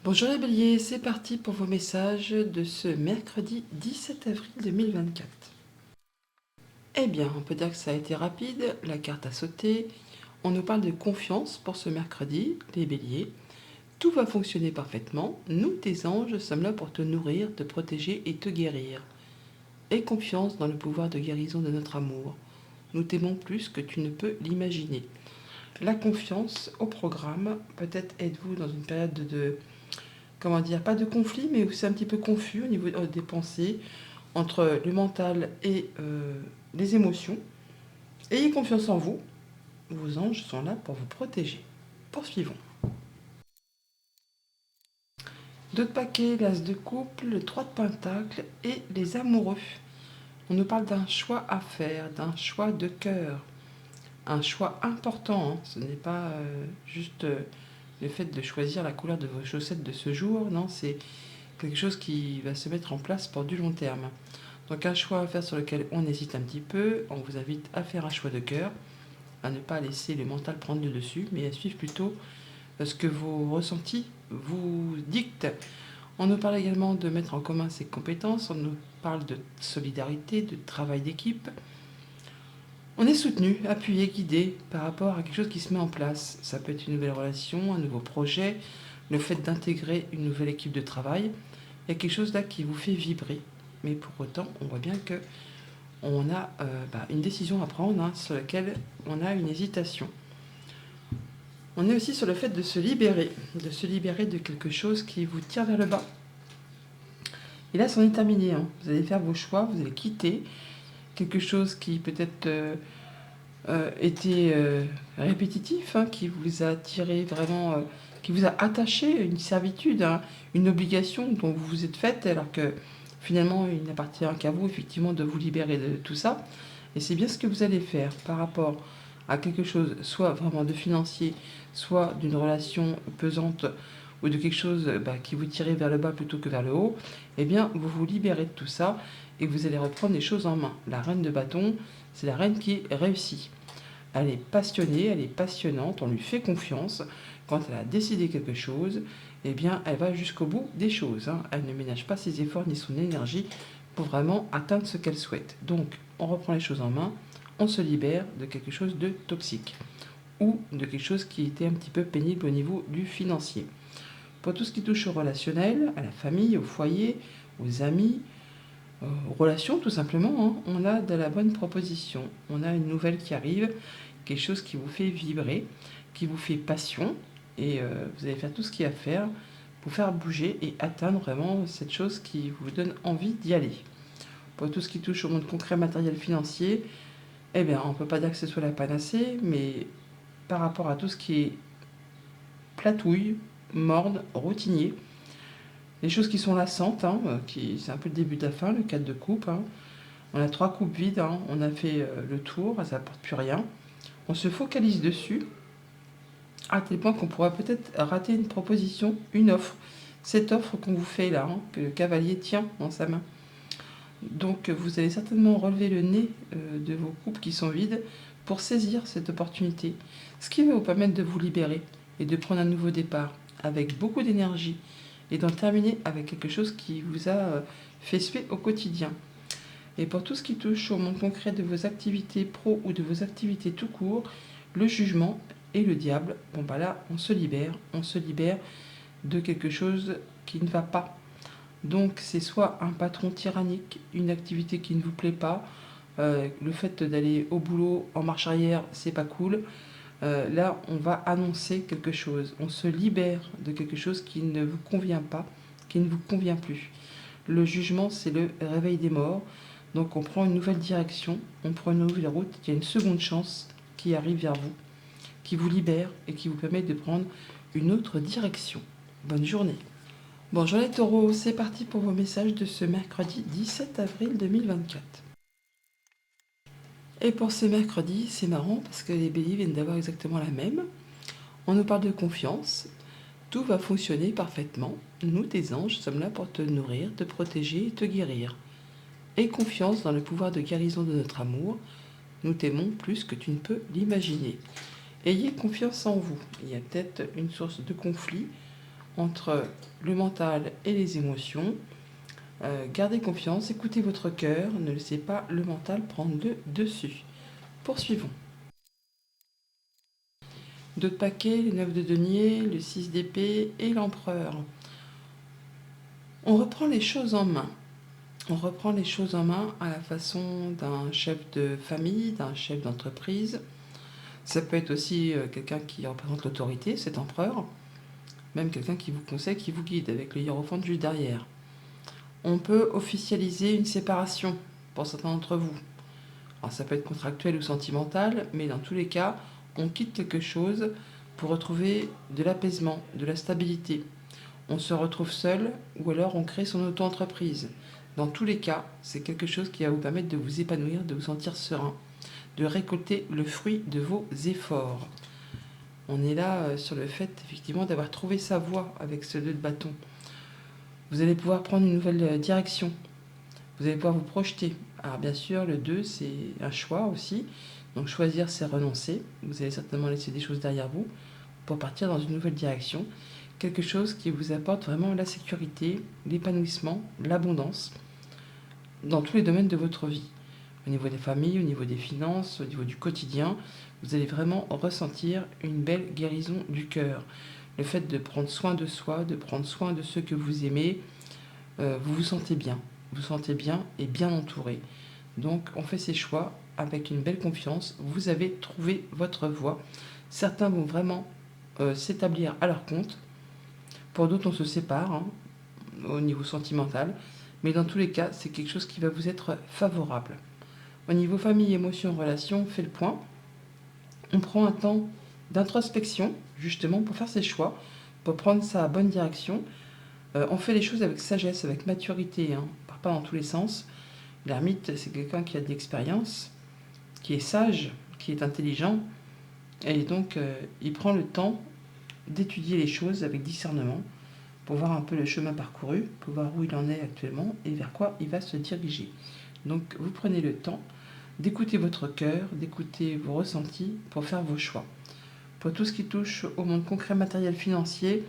Bonjour les béliers, c'est parti pour vos messages de ce mercredi 17 avril 2024. Eh bien, on peut dire que ça a été rapide, la carte a sauté. On nous parle de confiance pour ce mercredi, les béliers. Tout va fonctionner parfaitement. Nous, tes anges, sommes là pour te nourrir, te protéger et te guérir. Aie confiance dans le pouvoir de guérison de notre amour. Nous t'aimons plus que tu ne peux l'imaginer. La confiance au programme, peut-être êtes-vous dans une période comment dire, pas de conflit, mais c'est un petit peu confus au niveau des pensées, entre le mental et les émotions. Ayez confiance en vous, vos anges sont là pour vous protéger. Poursuivons. Deux paquets, l'as de couple, le 3 de pentacle et les amoureux. On nous parle d'un choix à faire, d'un choix de cœur. Un choix important, hein. Ce n'est pas juste le fait de choisir la couleur de vos chaussettes de ce jour, non, c'est quelque chose qui va se mettre en place pour du long terme. Donc un choix à faire sur lequel on hésite un petit peu, on vous invite à faire un choix de cœur, à ne pas laisser le mental prendre le dessus, mais à suivre plutôt ce que vos ressentis vous dictent. On nous parle également de mettre en commun ses compétences, on nous parle de solidarité, de travail d'équipe. On est soutenu, appuyé, guidé par rapport à quelque chose qui se met en place. Ça peut être une nouvelle relation, un nouveau projet, le fait d'intégrer une nouvelle équipe de travail. Il y a quelque chose là qui vous fait vibrer. Mais pour autant, on voit bien que on a une décision à prendre, hein, sur laquelle on a une hésitation. On est aussi sur le fait de se libérer de quelque chose qui vous tire vers le bas. Et là, c'en est terminé, hein. Vous allez faire vos choix, vous allez quitter quelque chose qui peut-être était répétitif, hein, qui vous a tiré vraiment, qui vous a attaché à une servitude, hein, une obligation dont vous vous êtes faite, alors que finalement, il n'appartient qu'à vous, effectivement, de vous libérer de tout ça. Et c'est bien ce que vous allez faire par rapport à quelque chose, soit vraiment de financier, soit d'une relation pesante, ou de quelque chose qui vous tirait vers le bas plutôt que vers le haut. Eh bien, vous vous libérez de tout ça et vous allez reprendre les choses en main. La reine de bâton, c'est la reine qui réussit. Elle est passionnée, elle est passionnante, on lui fait confiance. Quand elle a décidé quelque chose, eh bien, elle va jusqu'au bout des choses, hein. Elle ne ménage pas ses efforts ni son énergie pour vraiment atteindre ce qu'elle souhaite. Donc, on reprend les choses en main, on se libère de quelque chose de toxique ou de quelque chose qui était un petit peu pénible au niveau du financier. Pour tout ce qui touche au relationnel, à la famille, au foyer, aux amis, aux relations tout simplement, hein, on a de la bonne proposition. On a une nouvelle qui arrive, quelque chose qui vous fait vibrer, qui vous fait passion, et vous allez faire tout ce qu'il y a à faire pour faire bouger et atteindre vraiment cette chose qui vous donne envie d'y aller. Pour tout ce qui touche au monde concret, matériel, financier, eh bien, on ne peut pas dire que ce soit la panacée, mais par rapport à tout ce qui est platouille, morne, routinier, les choses qui sont lassantes, hein, c'est un peu le début de la fin, le 4 de coupe, hein. On a 3 coupes vides, hein, on a fait le tour, ça n'apporte plus rien. On se focalise dessus, à tel point qu'on pourrait peut-être rater une proposition, une offre. Cette offre qu'on vous fait là, hein, que le cavalier tient dans sa main. Donc vous allez certainement relever le nez de vos coupes qui sont vides pour saisir cette opportunité. Ce qui va vous permettre de vous libérer et de prendre un nouveau départ avec beaucoup d'énergie et d'en terminer avec quelque chose qui vous a fait suer au quotidien. Et pour tout ce qui touche au monde concret de vos activités pro ou de vos activités tout court, le jugement et le diable, bon bah là on se libère de quelque chose qui ne va pas. Donc c'est soit un patron tyrannique, une activité qui ne vous plaît pas, le fait d'aller au boulot en marche arrière, c'est pas cool. Là, on va annoncer quelque chose. On se libère de quelque chose qui ne vous convient pas, qui ne vous convient plus. Le jugement, c'est le réveil des morts. Donc on prend une nouvelle direction, on prend une nouvelle route. Il y a une seconde chance qui arrive vers vous, qui vous libère et qui vous permet de prendre une autre direction. Bonne journée. Bonjour les taureaux, c'est parti pour vos messages de ce mercredi 17 avril 2024. Et pour ce mercredi, c'est marrant parce que les béliers viennent d'avoir exactement la même. On nous parle de confiance. Tout va fonctionner parfaitement. Nous, tes anges, sommes là pour te nourrir, te protéger et te guérir. Aie confiance dans le pouvoir de guérison de notre amour. Nous t'aimons plus que tu ne peux l'imaginer. Ayez confiance en vous. Il y a peut-être une source de conflit entre le mental et les émotions. Gardez confiance, écoutez votre cœur, ne laissez pas le mental prendre le dessus. Poursuivons. 2 de paquet, le 9 de denier, le 6 d'épée et l'empereur. On reprend les choses en main. On reprend les choses en main à la façon d'un chef de famille, d'un chef d'entreprise. Ça peut être aussi quelqu'un qui représente l'autorité, cet empereur, même quelqu'un qui vous conseille, qui vous guide, avec le hiérophante juste derrière. On peut officialiser une séparation pour certains d'entre vous. Alors ça peut être contractuel ou sentimental, mais dans tous les cas, on quitte quelque chose pour retrouver de l'apaisement, de la stabilité. On se retrouve seul ou alors on crée son auto-entreprise. Dans tous les cas, c'est quelque chose qui va vous permettre de vous épanouir, de vous sentir serein, de récolter le fruit de vos efforts. On est là sur le fait effectivement d'avoir trouvé sa voie avec ce 2 de bâton. Vous allez pouvoir prendre une nouvelle direction. Vous allez pouvoir vous projeter. Alors bien sûr, le 2, c'est un choix aussi. Donc choisir, c'est renoncer. Vous allez certainement laisser des choses derrière vous pour partir dans une nouvelle direction. Quelque chose qui vous apporte vraiment la sécurité, l'épanouissement, l'abondance dans tous les domaines de votre vie. Au niveau des familles, au niveau des finances, au niveau du quotidien, vous allez vraiment ressentir une belle guérison du cœur. Le fait de prendre soin de soi, de prendre soin de ceux que vous aimez, vous vous sentez bien. Vous vous sentez bien et bien entouré. Donc on fait ses choix avec une belle confiance. Vous avez trouvé votre voie. Certains vont vraiment s'établir à leur compte. Pour d'autres, on se sépare au niveau sentimental. Mais dans tous les cas, c'est quelque chose qui va vous être favorable. Au niveau famille, émotions, relations, on fait le point. On prend un temps d'introspection, justement, pour faire ses choix, pour prendre sa bonne direction. On fait les choses avec sagesse, avec maturité, on ne part pas dans tous les sens. L'ermite, c'est quelqu'un qui a de l'expérience, qui est sage, qui est intelligent, et donc il prend le temps d'étudier les choses avec discernement, pour voir un peu le chemin parcouru, pour voir où il en est actuellement et vers quoi il va se diriger. Donc vous prenez le temps d'écouter votre cœur, d'écouter vos ressentis pour faire vos choix. Pour tout ce qui touche au monde concret, matériel, financier,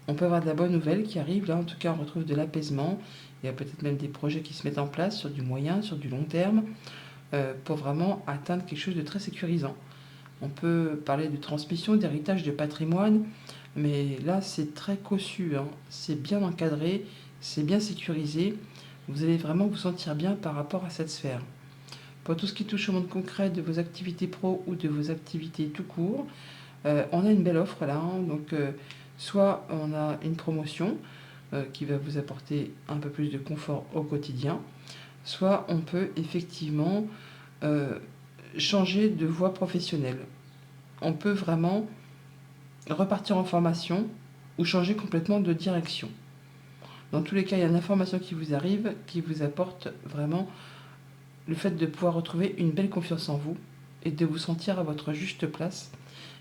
on peut avoir de la bonne nouvelle qui arrive. Là, en tout cas, on retrouve de l'apaisement. Il y a peut-être même des projets qui se mettent en place sur du moyen, sur du long terme, pour vraiment atteindre quelque chose de très sécurisant. On peut parler de transmission, d'héritage, de patrimoine, mais là, c'est très cossu, c'est bien encadré, c'est bien sécurisé. Vous allez vraiment vous sentir bien par rapport à cette sphère. Pour tout ce qui touche au monde concret de vos activités pro ou de vos activités tout court, on a une belle offre là. Donc, soit on a une promotion qui va vous apporter un peu plus de confort au quotidien, soit on peut effectivement changer de voie professionnelle. On peut vraiment repartir en formation ou changer complètement de direction. Dans tous les cas, il y a une information qui vous arrive, qui vous apporte vraiment le fait de pouvoir retrouver une belle confiance en vous et de vous sentir à votre juste place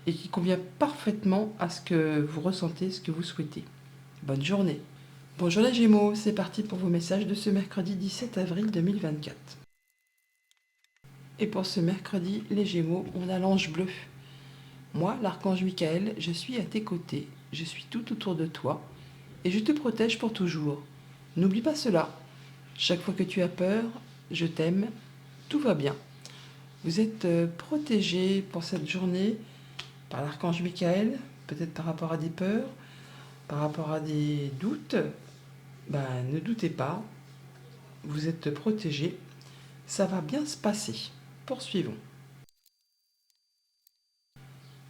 et qui convient parfaitement à ce que vous ressentez, ce que vous souhaitez. Bonne journée. Bonjour les Gémeaux, c'est parti pour vos messages de ce mercredi 17 avril 2024. Et pour ce mercredi, les Gémeaux, on a l'ange bleu. Moi, l'archange Michael, je suis à tes côtés, je suis tout autour de toi et je te protège pour toujours. N'oublie pas cela. Chaque fois que tu as peur, je t'aime, tout va bien. Vous êtes protégé pour cette journée par l'archange Michael, peut-être par rapport à des peurs, par rapport à des doutes. Ne doutez pas, vous êtes protégé, ça va bien se passer. Poursuivons.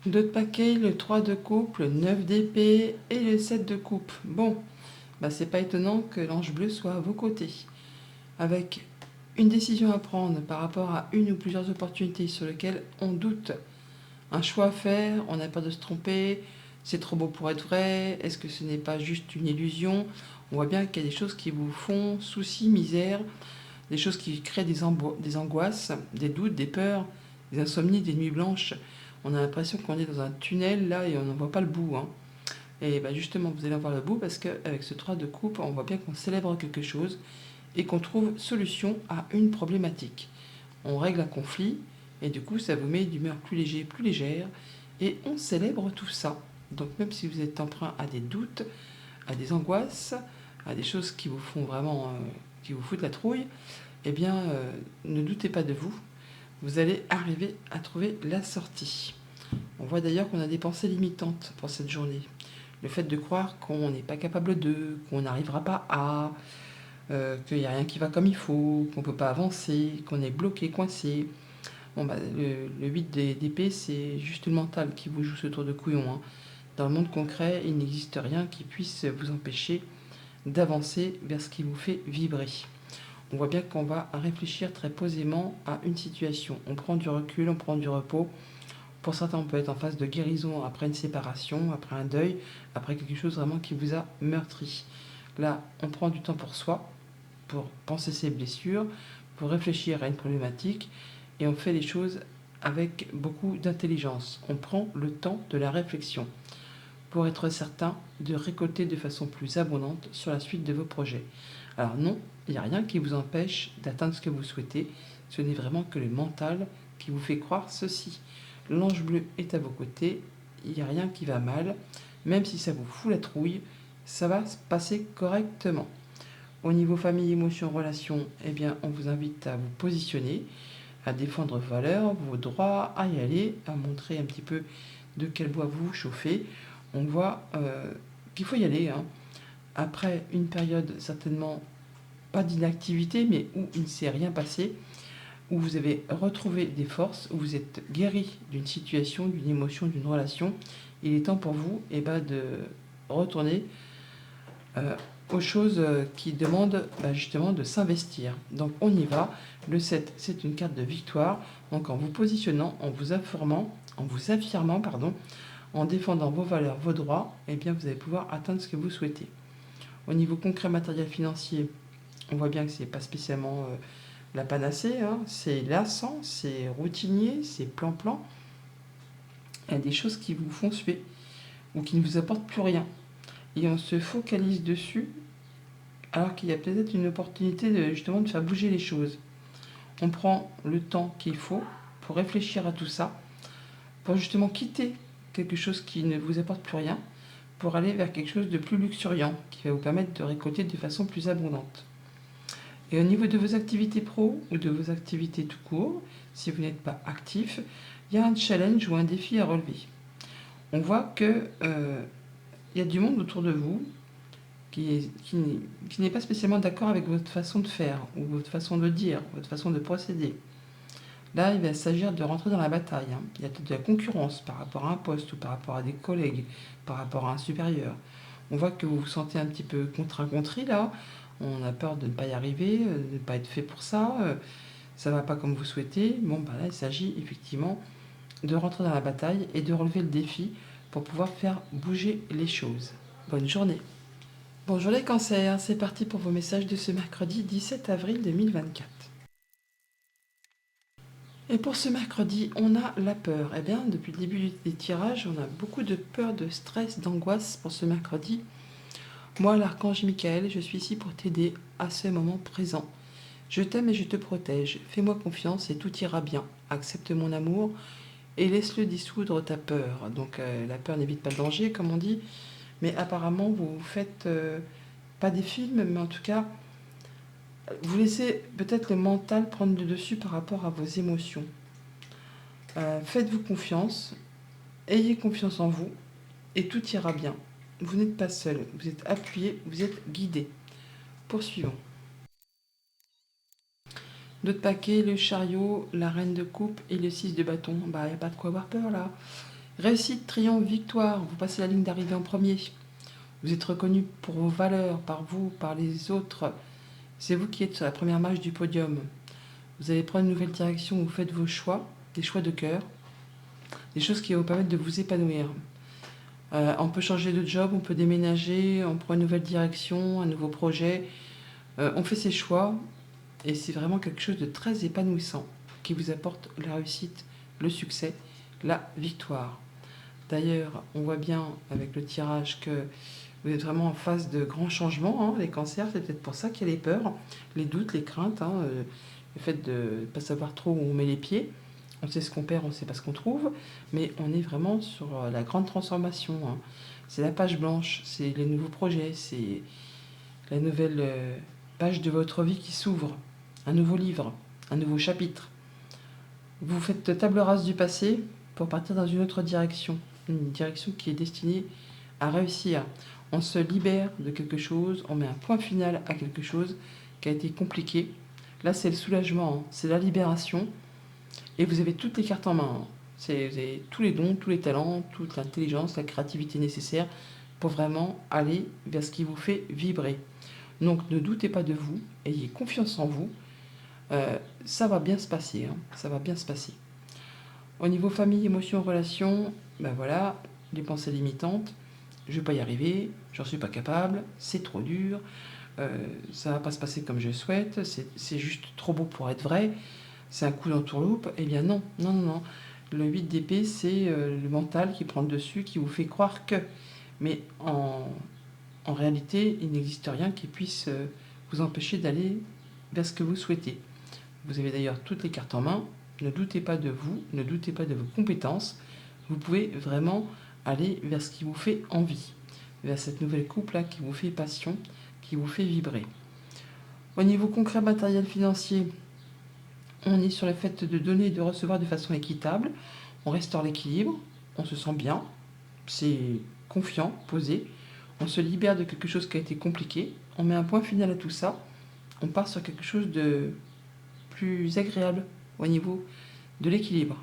2 de paquet, le 3 de coupe, le 9 d'épée et le 7 de coupe. Bon, c'est pas étonnant que l'ange bleu soit à vos côtés. Avec une décision à prendre par rapport à une ou plusieurs opportunités sur lesquelles on doute. Un choix à faire, on a peur de se tromper, c'est trop beau pour être vrai, est-ce que ce n'est pas juste une illusion? On voit bien qu'il y a des choses qui vous font souci, misère, des choses qui créent des angoisses, des doutes, des peurs, des insomnies, des nuits blanches. On a l'impression qu'on est dans un tunnel là et on n'en voit pas le bout. Et justement, vous allez en voir le bout parce qu'avec ce 3 de coupe, on voit bien qu'on célèbre quelque chose et qu'on trouve solution à une problématique. On règle un conflit et du coup, ça vous met d'humeur plus léger, plus légère et on célèbre tout ça. Donc même si vous êtes emprunt à des doutes, à des angoisses, à des choses qui vous font vraiment, qui vous foutent la trouille, eh bien, ne doutez pas de vous. Vous allez arriver à trouver la sortie. On voit d'ailleurs qu'on a des pensées limitantes pour cette journée. Le fait de croire qu'on n'est pas capable de, qu'on n'arrivera pas à, qu'il n'y a rien qui va comme il faut, qu'on ne peut pas avancer, qu'on est bloqué, coincé. Bon, bah, le 8 d'épée, c'est juste le mental qui vous joue ce tour de couillon, hein. Dans le monde concret, il n'existe rien qui puisse vous empêcher d'avancer vers ce qui vous fait vibrer. On voit bien qu'on va réfléchir très posément à une situation. On prend du recul, on prend du repos. Pour certains, on peut être en phase de guérison après une séparation, après un deuil, après quelque chose vraiment qui vous a meurtri. Là, on prend du temps pour soi, pour penser ses blessures, pour réfléchir à une problématique, et on fait les choses avec beaucoup d'intelligence. On prend le temps de la réflexion pour être certain de récolter de façon plus abondante sur la suite de vos projets. Alors non, il n'y a rien qui vous empêche d'atteindre ce que vous souhaitez, ce n'est vraiment que le mental qui vous fait croire ceci. L'ange bleu est à vos côtés, il n'y a rien qui va mal, même si ça vous fout la trouille, ça va se passer correctement. Au niveau famille, émotions, relations, eh bien, on vous invite à vous positionner, à défendre vos valeurs, vos droits, à y aller, à montrer un petit peu de quel bois vous chauffez. On voit qu'il faut y aller, hein. Après une période certainement pas d'inactivité, mais où il ne s'est rien passé, où vous avez retrouvé des forces, où vous êtes guéri d'une situation, d'une émotion, d'une relation, il est temps pour vous de retourner aux choses qui demandent justement de s'investir. Donc on y va. Le 7, c'est une carte de victoire. Donc en vous positionnant, en vous affirmant, en défendant vos valeurs, vos droits, eh bien vous allez pouvoir atteindre ce que vous souhaitez. Au niveau concret, matériel, financier, on voit bien que c'est pas spécialement la panacée, hein. C'est lassant, c'est routinier, c'est plan-plan. Il y a des choses qui vous font suer ou qui ne vous apportent plus rien. Et on se focalise dessus alors qu'il y a peut-être une opportunité justement de faire bouger les choses. On prend le temps qu'il faut pour réfléchir à tout ça, pour justement quitter quelque chose qui ne vous apporte plus rien, pour aller vers quelque chose de plus luxuriant, qui va vous permettre de récolter de façon plus abondante. Et au niveau de vos activités pro ou de vos activités tout court, si vous n'êtes pas actif, il y a un challenge ou un défi à relever. On voit que il y a du monde autour de vous qui n'est pas spécialement d'accord avec votre façon de faire, ou votre façon de dire, votre façon de procéder. Là, il va s'agir de rentrer dans la bataille, hein. Il y a peut-être de la concurrence par rapport à un poste, ou par rapport à des collègues, par rapport à un supérieur. On voit que vous vous sentez un petit peu contraint-contrit là. On a peur de ne pas y arriver, de ne pas être fait pour ça. Ça ne va pas comme vous souhaitez. Bon, là, il s'agit effectivement de rentrer dans la bataille et de relever le défi pour pouvoir faire bouger les choses. Bonne journée. Bonjour les cancers, c'est parti pour vos messages de ce mercredi 17 avril 2024. Et pour ce mercredi, on a la peur. Eh bien, depuis le début des tirages, on a beaucoup de peur, de stress, d'angoisse pour ce mercredi. Moi, l'archange Michael, je suis ici pour t'aider à ce moment présent. Je t'aime et je te protège. Fais-moi confiance et tout ira bien. Accepte mon amour et laisse-le dissoudre ta peur. Donc la peur n'évite pas le danger, comme on dit. Mais apparemment, vous faites pas des films, mais en tout cas, vous laissez peut-être le mental prendre le dessus par rapport à vos émotions. Faites-vous confiance, ayez confiance en vous, et tout ira bien. Vous n'êtes pas seul, vous êtes appuyé, vous êtes guidé. Poursuivons. D'autres paquets, le chariot, la reine de coupe et le 6 de bâton. Il n'y a pas de quoi avoir peur là. Réussite, triomphe, victoire, vous passez la ligne d'arrivée en premier. Vous êtes reconnu pour vos valeurs, par vous, par les autres. C'est vous qui êtes sur la première marche du podium. Vous allez prendre une nouvelle direction, vous faites vos choix, des choix de cœur, des choses qui vont vous permettre de vous épanouir. On peut changer de job, on peut déménager, on prend une nouvelle direction, un nouveau projet. On fait ses choix et c'est vraiment quelque chose de très épanouissant qui vous apporte la réussite, le succès, la victoire. D'ailleurs, on voit bien avec le tirage que vous êtes vraiment en phase de grands changements, hein, les cancers. C'est peut-être pour ça qu'il y a les peurs, les doutes, les craintes, hein, le fait de ne pas savoir trop où on met les pieds. On sait ce qu'on perd, on ne sait pas ce qu'on trouve, mais on est vraiment sur la grande transformation, hein. C'est la page blanche, c'est les nouveaux projets, c'est la nouvelle page de votre vie qui s'ouvre, un nouveau livre, un nouveau chapitre. Vous faites table rase du passé pour partir dans une autre direction, une direction qui est destinée à réussir. On se libère de quelque chose, on met un point final à quelque chose qui a été compliqué. Là, c'est le soulagement, hein, c'est la libération. Et vous avez toutes les cartes en main, hein. Vous avez tous les dons, tous les talents, toute l'intelligence, la créativité nécessaire pour vraiment aller vers ce qui vous fait vibrer. Donc ne doutez pas de vous, ayez confiance en vous. Ça va bien se passer, hein, ça va bien se passer. Au niveau famille, émotions, relations, ben voilà, les pensées limitantes. Je ne vais pas y arriver, j'en suis pas capable, c'est trop dur, ça va pas se passer comme je le souhaite, c'est juste trop beau pour être vrai, c'est un coup d'entourloupe. Eh bien non, non, non, non. Le 8 d'épée, c'est le mental qui prend le dessus, qui vous fait croire que. Mais en réalité, il n'existe rien qui puisse vous empêcher d'aller vers ce que vous souhaitez. Vous avez d'ailleurs toutes les cartes en main. Ne doutez pas de vous, ne doutez pas de vos compétences. Vous pouvez vraiment aller vers ce qui vous fait envie, vers cette nouvelle coupe-là qui vous fait passion, qui vous fait vibrer. Au niveau concret, matériel, financier, on est sur le fait de donner et de recevoir de façon équitable. On restaure l'équilibre, on se sent bien, c'est confiant, posé. On se libère de quelque chose qui a été compliqué. On met un point final à tout ça. On part sur quelque chose de plus agréable au niveau de l'équilibre.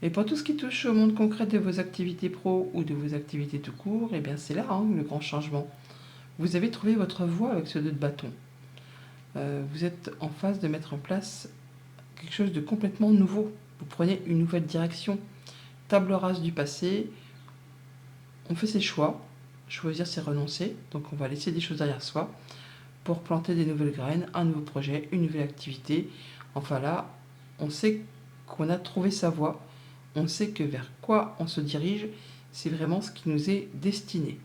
Et pour tout ce qui touche au monde concret de vos activités pro ou de vos activités tout court, eh bien c'est là le grand changement. Vous avez trouvé votre voie avec ce 2 de bâton. Vous êtes en phase de mettre en place quelque chose de complètement nouveau. Vous prenez une nouvelle direction. Table rase du passé, on fait ses choix. Choisir, c'est renoncer. Donc on va laisser des choses derrière soi pour planter des nouvelles graines, un nouveau projet, une nouvelle activité. Enfin là, on sait qu'on a trouvé sa voie. On sait que vers quoi on se dirige, c'est vraiment ce qui nous est destiné.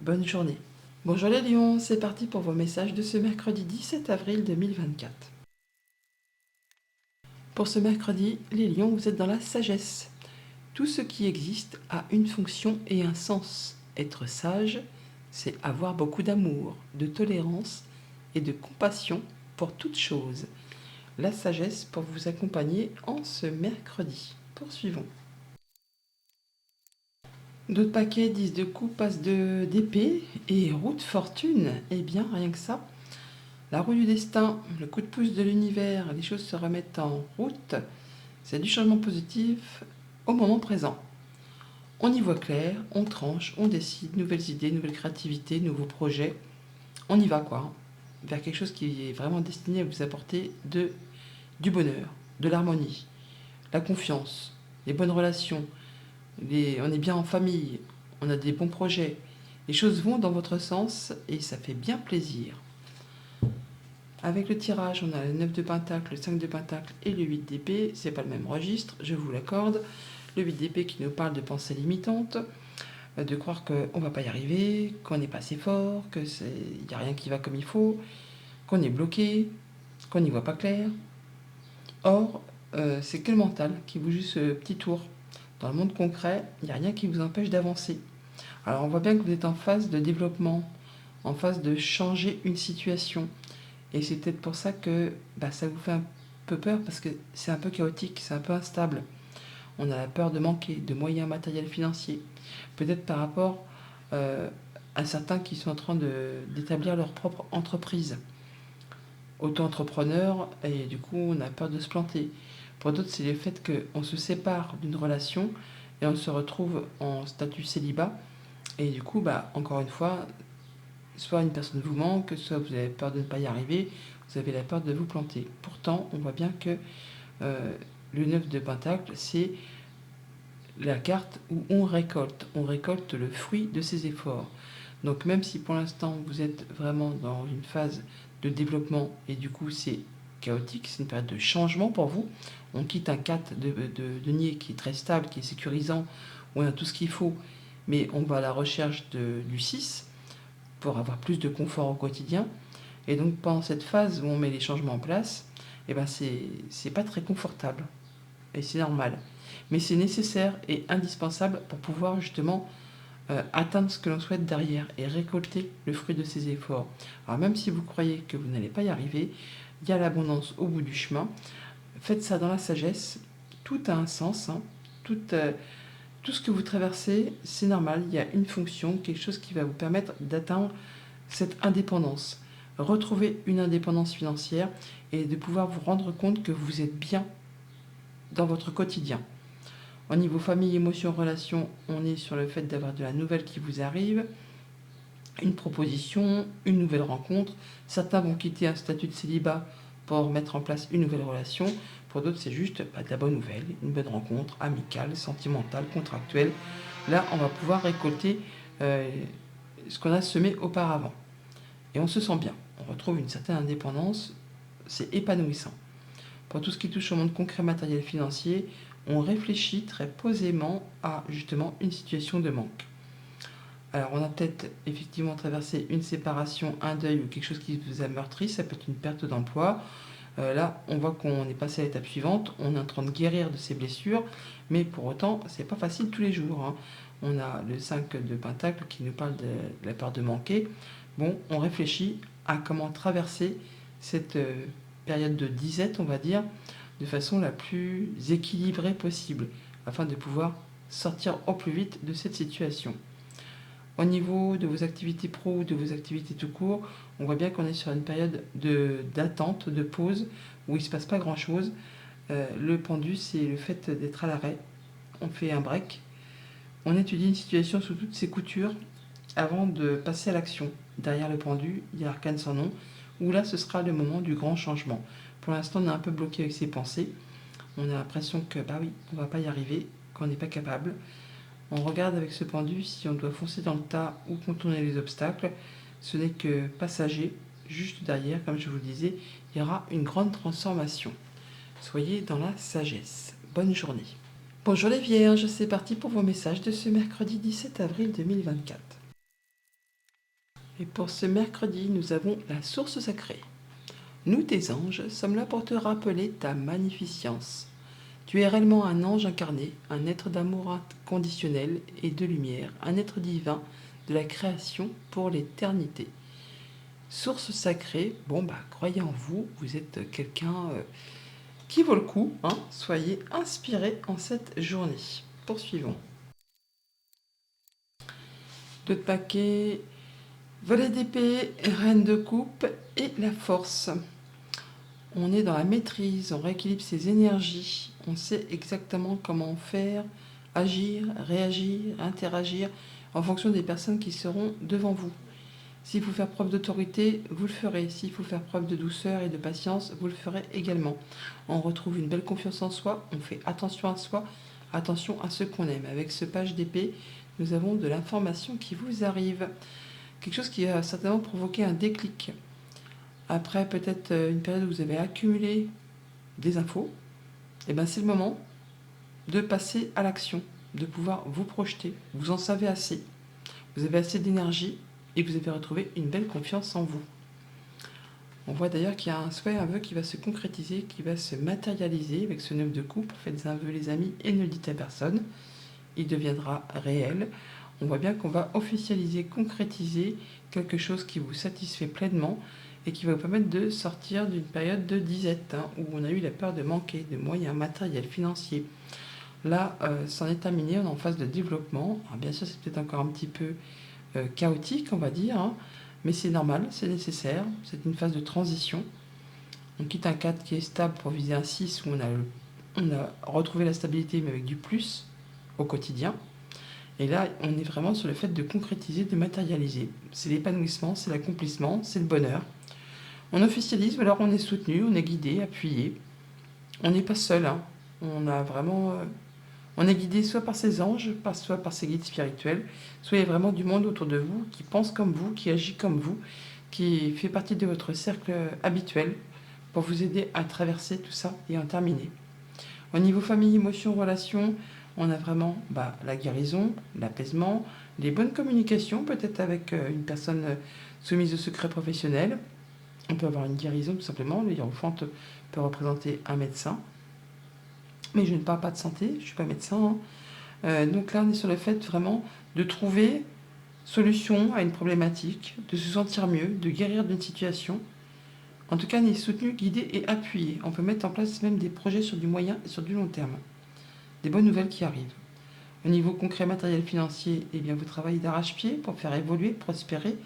Bonne journée. Bonjour les lions, c'est parti pour vos messages de ce mercredi 17 avril 2024. Pour ce mercredi, les lions, vous êtes dans la sagesse. Tout ce qui existe a une fonction et un sens. Être sage, c'est avoir beaucoup d'amour, de tolérance et de compassion pour toute chose. La sagesse pour vous accompagner en ce mercredi. Poursuivons. D'autres paquets, 10 de coupe, passe d'épée et roue de fortune. Eh bien, rien que ça. La roue du destin, le coup de pouce de l'univers, les choses se remettent en route. C'est du changement positif au moment présent. On y voit clair, on tranche, on décide, nouvelles idées, nouvelles créativités, nouveaux projets. On y va quoi, vers quelque chose qui est vraiment destiné à vous apporter du bonheur, de l'harmonie, la confiance, les bonnes relations. On est bien en famille, on a des bons projets. Les choses vont dans votre sens et ça fait bien plaisir. Avec le tirage, on a le 9 de pentacle, le 5 de pentacle et le 8 d'épée. C'est pas le même registre, je vous l'accorde. Le 8 d'épée qui nous parle de pensées limitantes, de croire qu'on ne va pas y arriver, qu'on n'est pas assez fort, qu'il n'y a rien qui va comme il faut, qu'on est bloqué, qu'on n'y voit pas clair. Or, c'est que le mental qui vous joue ce petit tour. Dans le monde concret, il n'y a rien qui vous empêche d'avancer. Alors on voit bien que vous êtes en phase de développement, en phase de changer une situation. Et c'est peut-être pour ça que ça vous fait un peu peur, parce que c'est un peu chaotique, c'est un peu instable. On a la peur de manquer de moyens matériels financiers. Peut-être par rapport à certains qui sont en train d'établir leur propre entreprise. Auto-entrepreneur, et du coup on a peur de se planter. Pour d'autres, c'est le fait qu'on se sépare d'une relation et on se retrouve en statut célibat. Et du coup, encore une fois, soit une personne vous manque, soit vous avez peur de ne pas y arriver, vous avez la peur de vous planter. Pourtant, on voit bien que le 9 de pentacle, c'est la carte où on récolte le fruit de ses efforts. Donc même si pour l'instant vous êtes vraiment dans une phase de développement et du coup c'est chaotique, c'est une période de changement pour vous, on quitte un 4 de denier qui est très stable, qui est sécurisant, où on a tout ce qu'il faut, mais on va à la recherche du 6 pour avoir plus de confort au quotidien. Et donc pendant cette phase où on met les changements en place, c'est pas très confortable. Et c'est normal. Mais c'est nécessaire et indispensable pour pouvoir justement atteindre ce que l'on souhaite derrière et récolter le fruit de ses efforts. Alors même si vous croyez que vous n'allez pas y arriver, il y a l'abondance au bout du chemin. Faites ça dans la sagesse, tout a un sens, hein. Tout ce que vous traversez, c'est normal, il y a une fonction, quelque chose qui va vous permettre d'atteindre cette indépendance. Retrouver une indépendance financière et de pouvoir vous rendre compte que vous êtes bien dans votre quotidien. Au niveau famille, émotions, relations, on est sur le fait d'avoir de la nouvelle qui vous arrive, une proposition, une nouvelle rencontre. Certains vont quitter un statut de célibat pour mettre en place une nouvelle relation. Pour d'autres, c'est juste de la bonne nouvelle, une bonne rencontre amicale, sentimentale, contractuelle. Là, on va pouvoir récolter ce qu'on a semé auparavant. Et on se sent bien. On retrouve une certaine indépendance. C'est épanouissant. Pour tout ce qui touche au monde concret, matériel, financier, on réfléchit très posément à justement une situation de manque. Alors on a peut-être effectivement traversé une séparation, un deuil ou quelque chose qui vous a meurtri, ça peut être une perte d'emploi. Là, on voit qu'on est passé à l'étape suivante, on est en train de guérir de ses blessures, mais pour autant, c'est pas facile tous les jours, hein. On a le 5 de Pentacle qui nous parle de la peur de manquer. Bon, on réfléchit à comment traverser cette période de disette, on va dire, de façon la plus équilibrée possible, afin de pouvoir sortir au plus vite de cette situation. Au niveau de vos activités pro ou de vos activités tout court, on voit bien qu'on est sur une période d'attente, de pause, où il ne se passe pas grand-chose. Le pendu, c'est le fait d'être à l'arrêt. On fait un break. On étudie une situation sous toutes ses coutures avant de passer à l'action. Derrière le pendu, il y a Arcane sans nom, où là, ce sera le moment du grand changement. Pour l'instant, on est un peu bloqué avec ses pensées. On a l'impression que, bah oui, on ne va pas y arriver, qu'on n'est pas capable. On regarde avec ce pendu si on doit foncer dans le tas ou contourner les obstacles. Ce n'est que passager. Juste derrière, comme je vous le disais, il y aura une grande transformation. Soyez dans la sagesse. Bonne journée. Bonjour les Vierges, c'est parti pour vos messages de ce mercredi 17 avril 2024. Et pour ce mercredi, nous avons la source sacrée. Nous, tes anges, sommes là pour te rappeler ta magnificence. Tu es réellement un ange incarné, un être d'amour inconditionnel et de lumière, un être divin de la création pour l'éternité. Source sacrée, croyez en vous, vous êtes quelqu'un qui vaut le coup, hein. Soyez inspirés en cette journée. Poursuivons. Deux de paquets, valet d'épée, reine de coupe et la force. On est dans la maîtrise, on rééquilibre ses énergies, on sait exactement comment faire, agir, réagir, interagir en fonction des personnes qui seront devant vous. S'il faut faire preuve d'autorité, vous le ferez. S'il faut faire preuve de douceur et de patience, vous le ferez également. On retrouve une belle confiance en soi, on fait attention à soi, attention à ce qu'on aime. Avec ce page d'épée, nous avons de l'information qui vous arrive. Quelque chose qui va certainement provoquer un déclic. Après peut-être une période où vous avez accumulé des infos, et bien c'est le moment de passer à l'action, de pouvoir vous projeter. Vous en savez assez, vous avez assez d'énergie et vous avez retrouvé une belle confiance en vous. On voit d'ailleurs qu'il y a un souhait, un vœu qui va se concrétiser, qui va se matérialiser avec ce 9 de coupe. Faites un vœu les amis et ne le dites à personne, il deviendra réel. On voit bien qu'on va officialiser, concrétiser quelque chose qui vous satisfait pleinement et qui va vous permettre de sortir d'une période de disette, hein, où on a eu la peur de manquer de moyens matériels, financiers. Là, c'en est terminé, on est en phase de développement. Alors, bien sûr, c'est peut-être encore un petit peu chaotique, on va dire, hein, mais c'est normal, c'est nécessaire, c'est une phase de transition. On quitte un 4 qui est stable pour viser un 6 où on a retrouvé la stabilité mais avec du plus au quotidien. Et là, on est vraiment sur le fait de concrétiser, de matérialiser. C'est l'épanouissement, c'est l'accomplissement, c'est le bonheur. On officialise, ou alors on est soutenu, on est guidé, appuyé. On n'est pas seul, hein. On est guidé soit par ses anges, soit par ses guides spirituels, soit il y a vraiment du monde autour de vous qui pense comme vous, qui agit comme vous, qui fait partie de votre cercle habituel pour vous aider à traverser tout ça et en terminer. Au niveau famille, émotions, relations, on a vraiment la guérison, l'apaisement, les bonnes communications, peut-être avec une personne soumise au secret professionnel. On peut avoir une guérison tout simplement. Le hiérophante peut représenter un médecin. Mais je ne parle pas de santé, je ne suis pas médecin, hein. Donc là, on est sur le fait vraiment de trouver solution à une problématique, de se sentir mieux, de guérir d'une situation. En tout cas, on est soutenu, guidé et appuyé. On peut mettre en place même des projets sur du moyen et sur du long terme. Des bonnes nouvelles qui arrivent. Au niveau concret, matériel, financier, eh bien, vous travaillez d'arrache-pied pour faire évoluer, prospérer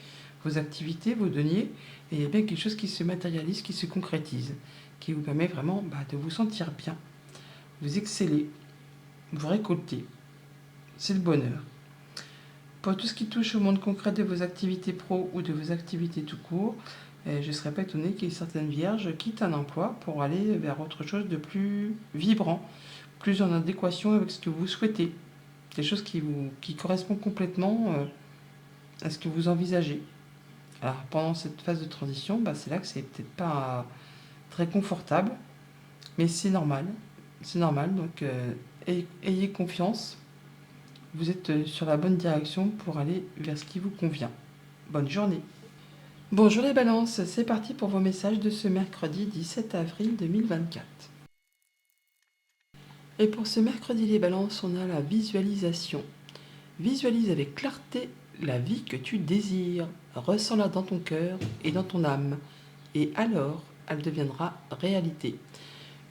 vos activités, vos deniers. Et il y a bien quelque chose qui se matérialise, qui se concrétise, qui vous permet vraiment de vous sentir bien, vous exceller, vous récolter. C'est le bonheur. Pour tout ce qui touche au monde concret de vos activités pro ou de vos activités tout court, je ne serais pas étonnée qu'il y ait certaines vierges quittent un emploi pour aller vers autre chose de plus vibrant, plus en adéquation avec ce que vous souhaitez. Quelque chose qui correspond complètement à ce que vous envisagez. Alors pendant cette phase de transition, c'est là que c'est peut-être pas très confortable, mais c'est normal. C'est normal, donc ayez confiance. Vous êtes sur la bonne direction pour aller vers ce qui vous convient. Bonne journée. Bonjour les balances, c'est parti pour vos messages de ce mercredi 17 avril 2024. Et pour ce mercredi les balances, on a la visualisation. Visualise avec clarté la vie que tu désires. Ressens-la dans ton cœur et dans ton âme. Et alors, elle deviendra réalité.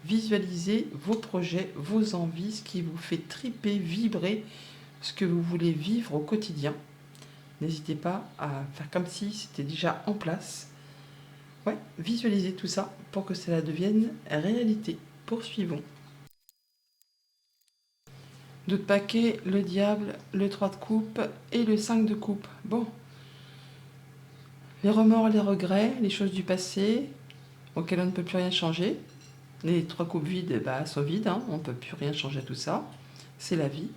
Visualisez vos projets, vos envies, ce qui vous fait triper, vibrer, ce que vous voulez vivre au quotidien. N'hésitez pas à faire comme si c'était déjà en place. Ouais, visualisez tout ça pour que cela devienne réalité. Poursuivons. D'autres paquets, le diable, le 3 de coupe et le 5 de coupe. Bon, les remords, les regrets, les choses du passé auxquelles on ne peut plus rien changer. Les 3 coupes vides sont vides, on ne peut plus rien changer à tout ça. C'est la vie.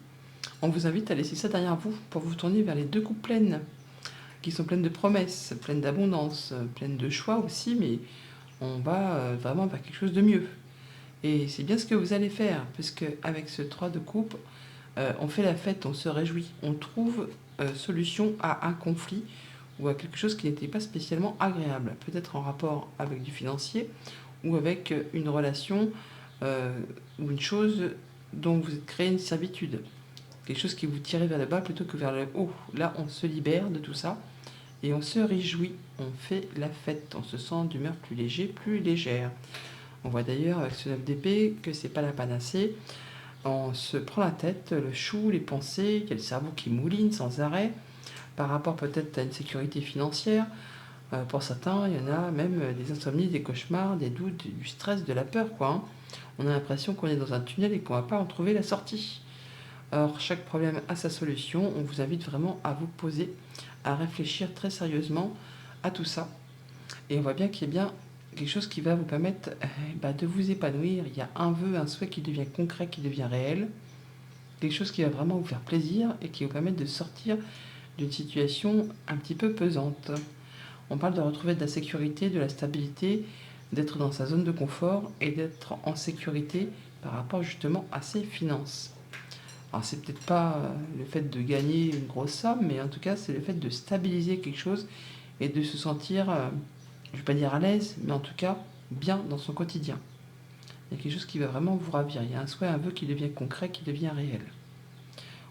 On vous invite à laisser ça derrière vous pour vous tourner vers les 2 coupes pleines, qui sont pleines de promesses, pleines d'abondance, pleines de choix aussi, mais on va vraiment vers quelque chose de mieux. Et c'est bien ce que vous allez faire, puisque avec ce 3 de coupe, on fait la fête, on se réjouit, on trouve solution à un conflit ou à quelque chose qui n'était pas spécialement agréable, peut-être en rapport avec du financier ou avec une relation ou une chose dont vous créez une servitude. Quelque chose qui vous tire vers le bas plutôt que vers le haut. Là, on se libère de tout ça et on se réjouit, on fait la fête, on se sent d'humeur plus léger, plus légère. On voit d'ailleurs avec ce 9 d'épée que c'est pas la panacée. On se prend la tête, le chou, les pensées, il y a le cerveau qui mouline sans arrêt, par rapport peut-être à une sécurité financière. Pour certains, il y en a même des insomnies, des cauchemars, des doutes, du stress, de la peur, On a l'impression qu'on est dans un tunnel et qu'on ne va pas en trouver la sortie. Or, chaque problème a sa solution. On vous invite vraiment à vous poser, à réfléchir très sérieusement à tout ça. Et on voit bien qu'il y a bien quelque chose qui va vous permettre de vous épanouir. Il y a un vœu, un souhait qui devient concret, qui devient réel. Quelque chose qui va vraiment vous faire plaisir et qui va vous permettre de sortir d'une situation un petit peu pesante. On parle de retrouver de la sécurité, de la stabilité, d'être dans sa zone de confort et d'être en sécurité par rapport justement à ses finances. Alors c'est peut-être pas le fait de gagner une grosse somme, mais en tout cas c'est le fait de stabiliser quelque chose et de se sentir, je ne vais pas dire à l'aise, mais en tout cas bien dans son quotidien. Il y a quelque chose qui va vraiment vous ravir. Il y a un souhait, un vœu qui devient concret, qui devient réel.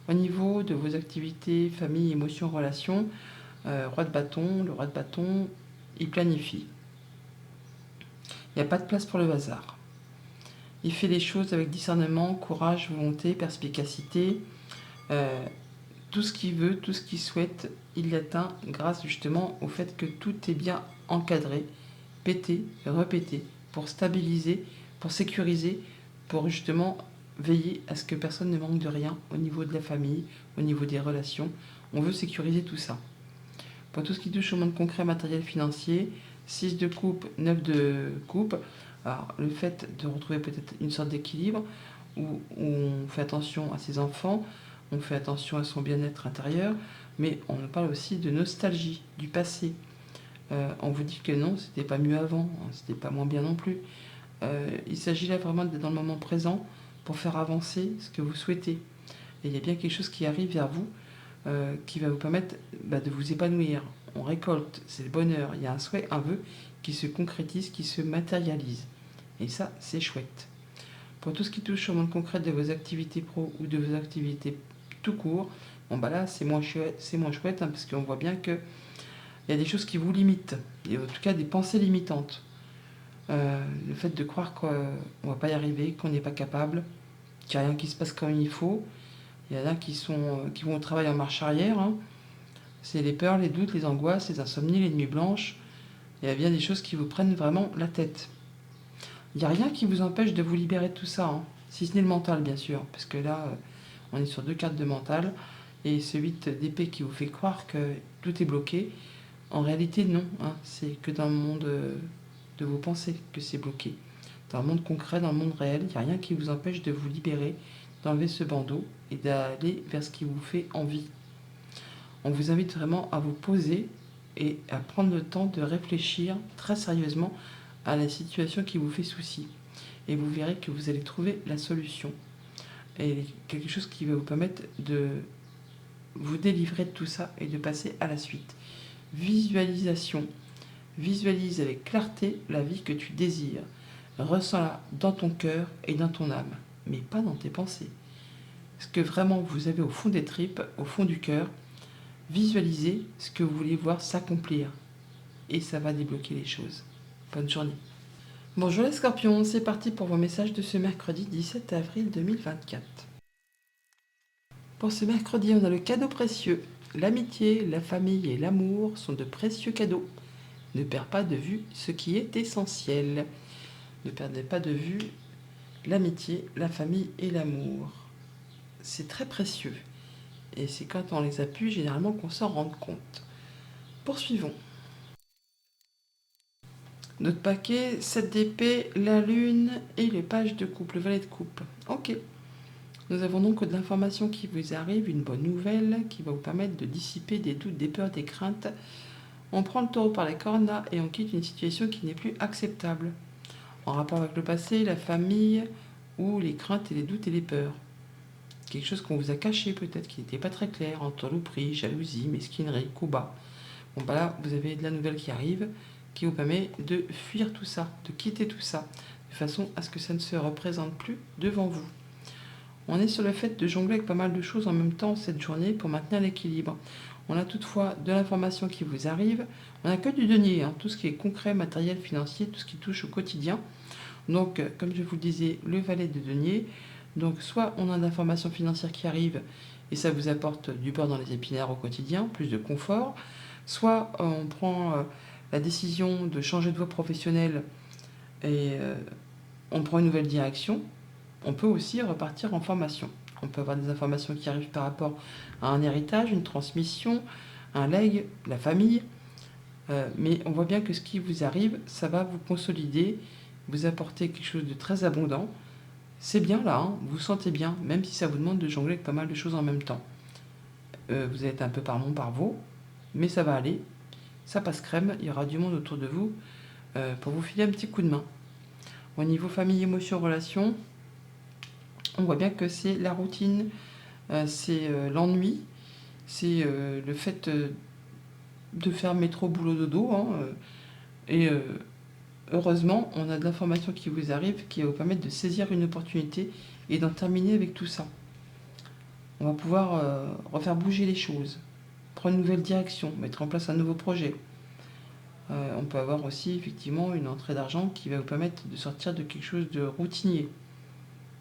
Au niveau de vos activités, famille, émotions, relations, roi de bâton, le roi de bâton, il planifie. Il n'y a pas de place pour le hasard. Il fait les choses avec discernement, courage, volonté, perspicacité. Tout ce qu'il veut, tout ce qu'il souhaite, il l'atteint grâce justement au fait que tout est bien encadré, pété, répété, pour stabiliser, pour sécuriser, pour justement veiller à ce que personne ne manque de rien au niveau de la famille, au niveau des relations. On veut sécuriser tout ça. Pour tout ce qui touche au monde concret, matériel, financier, 6 de coupe, 9 de coupe. Alors, le fait de retrouver peut-être une sorte d'équilibre où on fait attention à ses enfants, on fait attention à son bien-être intérieur, mais on parle aussi de nostalgie, du passé. On vous dit que non, c'était pas mieux avant, c'était pas moins bien non plus. Il s'agit là vraiment d'être dans le moment présent pour faire avancer ce que vous souhaitez. Et il y a bien quelque chose qui arrive vers vous qui va vous permettre de vous épanouir. On récolte, c'est le bonheur. Il y a un souhait, un vœu qui se concrétise, qui se matérialise. Et ça, c'est chouette. Pour tout ce qui touche au monde concret de vos activités pro ou de vos activités tout court, Bon bah là c'est moins chouette, hein, parce qu'on voit bien qu'il y a des choses qui vous limitent, et en tout cas des pensées limitantes. Le fait de croire qu'on ne va pas y arriver, qu'on n'est pas capable, qu'il n'y a rien qui se passe comme il faut. Il y en a qui vont au travail en marche arrière, hein. C'est les peurs, les doutes, les angoisses, les insomnies, les nuits blanches. Il y a bien des choses qui vous prennent vraiment la tête. Il n'y a rien qui vous empêche de vous libérer de tout ça, hein. Si ce n'est le mental, bien sûr, parce que là, on est sur 2 cartes de mental, et ce 8 d'épée qui vous fait croire que tout est bloqué, en réalité, non, hein. C'est que dans le monde de vos pensées que c'est bloqué. Dans le monde concret, dans le monde réel, il n'y a rien qui vous empêche de vous libérer, d'enlever ce bandeau et d'aller vers ce qui vous fait envie. On vous invite vraiment à vous poser et à prendre le temps de réfléchir très sérieusement à la situation qui vous fait souci. Et vous verrez que vous allez trouver la solution. Et quelque chose qui va vous permettre de vous délivrer de tout ça et de passer à la suite. Visualisation. Visualise avec clarté la vie que tu désires. Ressens-la dans ton cœur et dans ton âme, mais pas dans tes pensées. Ce que vraiment vous avez au fond des tripes, au fond du cœur, visualisez ce que vous voulez voir s'accomplir. Et ça va débloquer les choses. Bonne journée. Bonjour les scorpions, c'est parti pour vos messages de ce mercredi 17 avril 2024. Pour ce mercredi, on a le cadeau précieux. L'amitié, la famille et l'amour sont de précieux cadeaux. Ne perds pas de vue ce qui est essentiel. Ne perdez pas de vue l'amitié, la famille et l'amour. C'est très précieux. Et c'est quand on les appuie généralement qu'on s'en rend compte. Poursuivons. Notre paquet, 7 d'épée, la lune et les pages de couple, le valet de coupe. Ok. Nous avons donc de l'information qui vous arrive, une bonne nouvelle qui va vous permettre de dissiper des doutes, des peurs, des craintes. On prend le taureau par les cornes et on quitte une situation qui n'est plus acceptable. En rapport avec le passé, la famille ou les craintes et les doutes et les peurs. Quelque chose qu'on vous a caché peut-être, qui n'était pas très clair, entourlouperie, jalousie, mesquinerie, coup bas. Bon bah là, vous avez de la nouvelle qui arrive, qui vous permet de fuir tout ça, de quitter tout ça, de façon à ce que ça ne se représente plus devant vous. On est sur le fait de jongler avec pas mal de choses en même temps cette journée pour maintenir l'équilibre. On a toutefois de l'information qui vous arrive. On n'a que du denier, hein, tout ce qui est concret, matériel, financier, tout ce qui touche au quotidien. Donc, comme je vous le disais, le valet de denier. Donc, soit on a d'informations financières qui arrivent et ça vous apporte du beurre dans les épinards au quotidien, plus de confort. Soit on prend la décision de changer de voie professionnelle et on prend une nouvelle direction. On peut aussi repartir en formation. On peut avoir des informations qui arrivent par rapport à un héritage, une transmission, un legs, la famille. Mais on voit bien que ce qui vous arrive, ça va vous consolider, vous apporter quelque chose de très abondant. C'est bien là, hein, vous vous sentez bien, même si ça vous demande de jongler avec pas mal de choses en même temps. Vous êtes un peu par long, par veau, mais ça va aller. Ça passe crème, il y aura du monde autour de vous pour vous filer un petit coup de main. Au niveau famille, émotion, relation, on voit bien que c'est la routine, c'est l'ennui, c'est le fait de faire métro, boulot, dodo. Hein, et heureusement, on a de l'information qui vous arrive qui va vous permettre de saisir une opportunité et d'en terminer avec tout ça. On va pouvoir refaire bouger les choses, prendre une nouvelle direction, mettre en place un nouveau projet. On peut avoir aussi effectivement une entrée d'argent qui va vous permettre de sortir de quelque chose de routinier,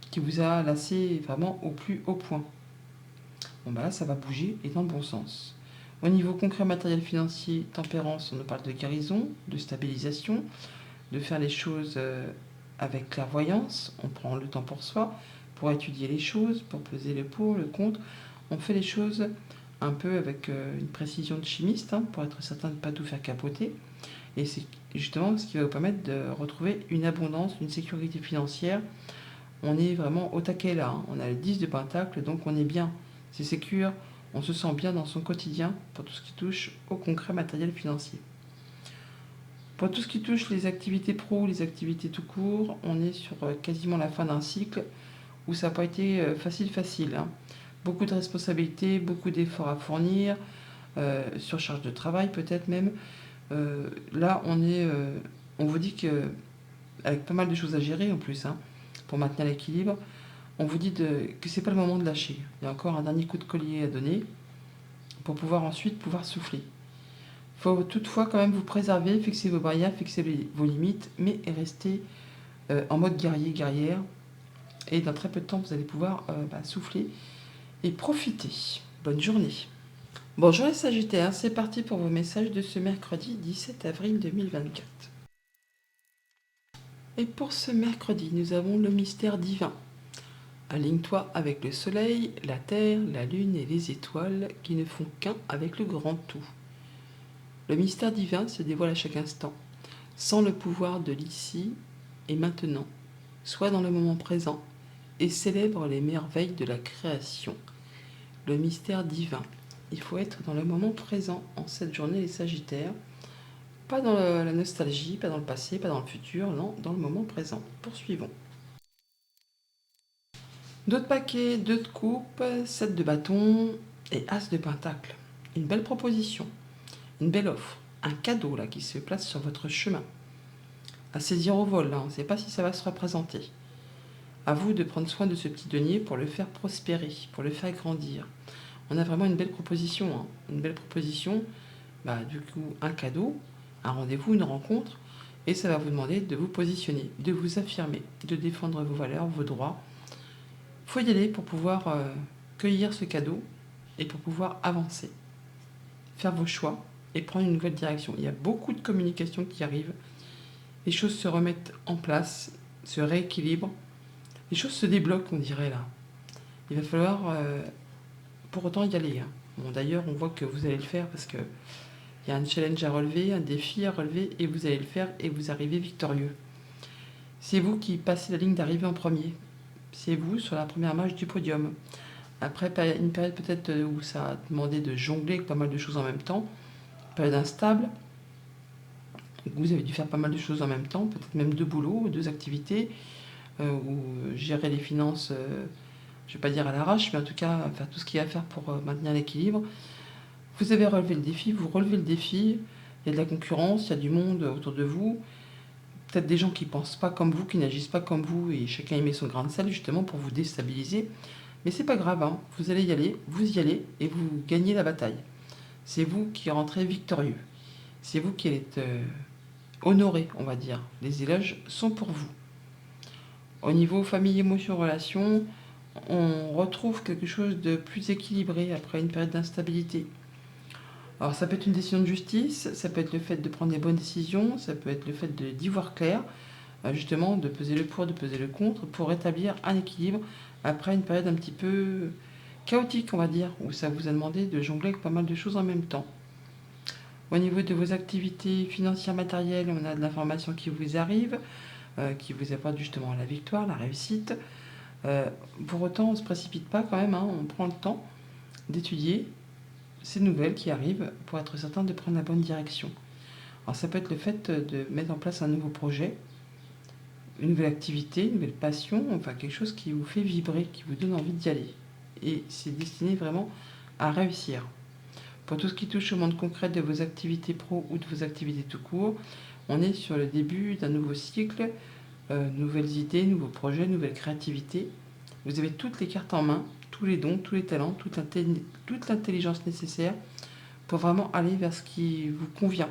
qui vous a lassé vraiment au plus haut point. Bon bah là, ça va bouger et dans le bon sens. Au niveau concret, matériel, financier, tempérance, on nous parle de guérison, de stabilisation, de faire les choses avec clairvoyance. On prend le temps pour soi, pour étudier les choses, pour peser le pour, le contre. On fait les choses un peu avec une précision de chimiste, hein, pour être certain de ne pas tout faire capoter. Et c'est justement ce qui va vous permettre de retrouver une abondance, une sécurité financière. On est vraiment au taquet là, hein. On a le 10 de pentacle, donc on est bien. C'est sécure, on se sent bien dans son quotidien pour tout ce qui touche au concret matériel financier. Pour tout ce qui touche les activités pro, les activités tout court, on est sur quasiment la fin d'un cycle où ça n'a pas été facile, hein. Beaucoup de responsabilités, beaucoup d'efforts à fournir, surcharge de travail peut-être même. Là, on vous dit que avec pas mal de choses à gérer en plus, hein, pour maintenir l'équilibre, on vous dit que c'est pas le moment de lâcher. Il y a encore un dernier coup de collier à donner pour pouvoir ensuite souffler. Il faut toutefois quand même vous préserver, fixer vos barrières, fixer vos limites, mais rester en mode guerrier, guerrière. Et dans très peu de temps, vous allez pouvoir souffler et profiter. Bonne journée. Bonjour les Sagittaires, c'est parti pour vos messages de ce mercredi 17 avril 2024. Et pour ce mercredi, nous avons le mystère divin. Aligne-toi avec le soleil, la terre, la lune et les étoiles qui ne font qu'un avec le grand tout. Le mystère divin se dévoile à chaque instant, sans le pouvoir de l'ici et maintenant. Sois dans le moment présent et célèbre les merveilles de la création. Le mystère divin. Il faut être dans le moment présent en cette journée, les Sagittaires. Pas dans la nostalgie, pas dans le passé, pas dans le futur, non, dans le moment présent. Poursuivons. Deux de paquets, 2 de coupe, 7 de bâton et as de pentacle. Une belle proposition, une belle offre, un cadeau là qui se place sur votre chemin. À saisir au vol, là, on ne sait pas si ça va se représenter. À vous de prendre soin de ce petit denier pour le faire prospérer, pour le faire grandir. On a vraiment une belle proposition, hein. Une belle proposition, du coup un cadeau, un rendez-vous, une rencontre, et ça va vous demander de vous positionner, de vous affirmer, de défendre vos valeurs, vos droits. Il faut y aller pour pouvoir cueillir ce cadeau et pour pouvoir avancer, faire vos choix et prendre une nouvelle direction. Il y a beaucoup de communication qui arrive, les choses se remettent en place, se rééquilibrent, les choses se débloquent, on dirait là. Il va falloir pour autant y aller, hein. Bon, d'ailleurs, on voit que vous allez le faire parce que il y a un challenge à relever, un défi à relever, et vous allez le faire et vous arrivez victorieux. C'est vous qui passez la ligne d'arrivée en premier. C'est vous sur la première marche du podium. Après une période peut-être où ça a demandé de jongler avec pas mal de choses en même temps, période instable, vous avez dû faire pas mal de choses en même temps, peut-être même 2 boulots, 2 activités, ou gérer les finances, je ne vais pas dire à l'arrache, mais en tout cas faire tout ce qu'il y a à faire pour maintenir l'équilibre. Vous avez relevé le défi, vous relevez le défi, il y a de la concurrence, il y a du monde autour de vous, peut-être des gens qui ne pensent pas comme vous, qui n'agissent pas comme vous, et chacun y met son grain de sel justement pour vous déstabiliser. Mais c'est pas grave, hein. Vous allez y aller, vous y allez, et vous gagnez la bataille. C'est vous qui rentrez victorieux. C'est vous qui allez être honoré, on va dire. Les éloges sont pour vous. Au niveau famille, émotion, relation, on retrouve quelque chose de plus équilibré après une période d'instabilité. Alors ça peut être une décision de justice, ça peut être le fait de prendre des bonnes décisions, ça peut être le fait d'y voir clair, justement de peser le pour, de peser le contre, pour rétablir un équilibre après une période un petit peu chaotique, on va dire, où ça vous a demandé de jongler avec pas mal de choses en même temps. Au niveau de vos activités financières, matérielles, on a de l'information qui vous arrive, qui vous apporte justement la victoire, la réussite. Pour autant, on ne se précipite pas quand même, hein, on prend le temps d'étudier ces nouvelles qui arrivent pour être certain de prendre la bonne direction. Alors ça peut être le fait de mettre en place un nouveau projet, une nouvelle activité, une nouvelle passion, enfin quelque chose qui vous fait vibrer, qui vous donne envie d'y aller. Et c'est destiné vraiment à réussir. Pour tout ce qui touche au monde concret de vos activités pro ou de vos activités tout court, on est sur le début d'un nouveau cycle, nouvelles idées, nouveaux projets, nouvelles créativités. Vous avez toutes les cartes en main, tous les dons, tous les talents, toute l'intelligence nécessaire pour vraiment aller vers ce qui vous convient.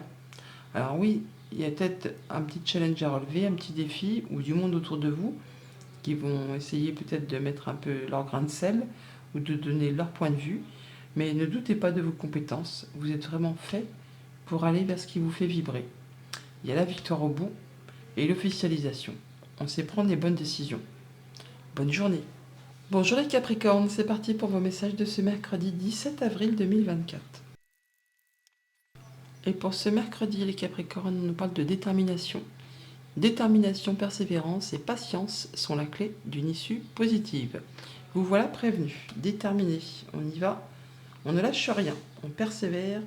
Alors oui, il y a peut-être un petit challenge à relever, un petit défi, ou du monde autour de vous qui vont essayer peut-être de mettre un peu leur grain de sel ou de donner leur point de vue. Mais ne doutez pas de vos compétences, vous êtes vraiment fait pour aller vers ce qui vous fait vibrer. Il y a la victoire au bout et l'officialisation. On sait prendre les bonnes décisions. Bonne journée. Bonjour les Capricornes, c'est parti pour vos messages de ce mercredi 17 avril 2024. Et pour ce mercredi, les Capricornes, on nous parle de détermination. Détermination, persévérance et patience sont la clé d'une issue positive. Vous voilà prévenus, déterminés, on y va, on ne lâche rien, on persévère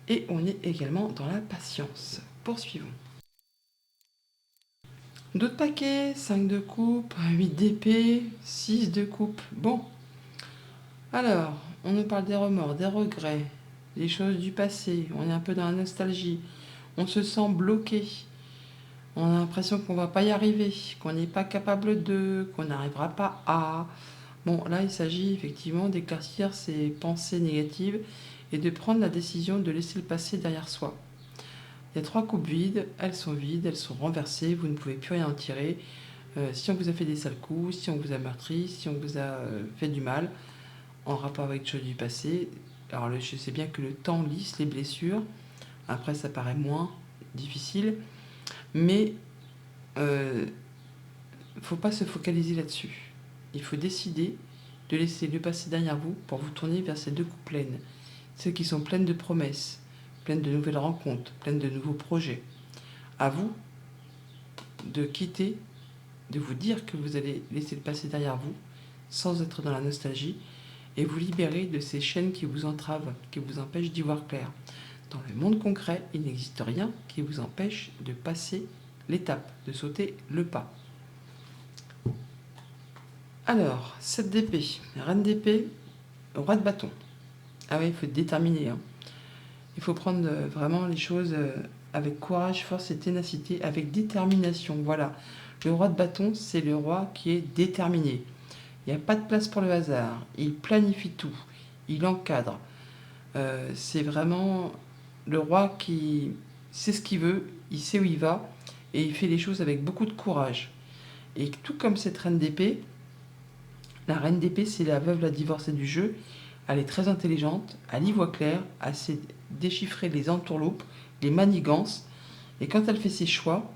et on est également dans la patience. Poursuivons. D'autres paquets, 5 de coupe, 8 d'épée, 6 de coupe. Bon, alors, on nous parle des remords, des regrets, des choses du passé, on est un peu dans la nostalgie, on se sent bloqué. On a l'impression qu'on va pas y arriver, qu'on n'est pas capable de, qu'on n'arrivera pas à. Bon, là, il s'agit effectivement d'éclaircir ces pensées négatives et de prendre la décision de laisser le passé derrière soi. Il y a 3 coupes vides, elles sont renversées, vous ne pouvez plus rien en tirer. Si on vous a fait des sales coups, si on vous a meurtri, si on vous a fait du mal, en rapport avec des choses du passé, alors je sais bien que le temps lisse les blessures, après ça paraît moins difficile, mais faut pas se focaliser là-dessus. Il faut décider de laisser le passé derrière vous pour vous tourner vers ces 2 coupes pleines, celles qui sont pleines de promesses, pleines de nouvelles rencontres, pleines de nouveaux projets. À vous de quitter, de vous dire que vous allez laisser le passé derrière vous, sans être dans la nostalgie, et vous libérer de ces chaînes qui vous entravent, qui vous empêchent d'y voir clair. Dans le monde concret, il n'existe rien qui vous empêche de passer l'étape, de sauter le pas. Alors, 7 d'épée, reine d'épée, roi de bâton. Ah oui, il faut être déterminé. Il faut prendre vraiment les choses avec courage, force et ténacité, avec détermination. Voilà. Le roi de bâton, c'est le roi qui est déterminé. Il n'y a pas de place pour le hasard. Il planifie tout. Il encadre. C'est vraiment le roi qui sait ce qu'il veut, il sait où il va, et il fait les choses avec beaucoup de courage. Et tout comme cette reine d'épée, la reine d'épée, c'est la veuve, la divorcée du jeu. Elle est très intelligente, elle y voit clair, elle sait déchiffrer les entourloupes, les manigances. Et quand elle fait ses choix,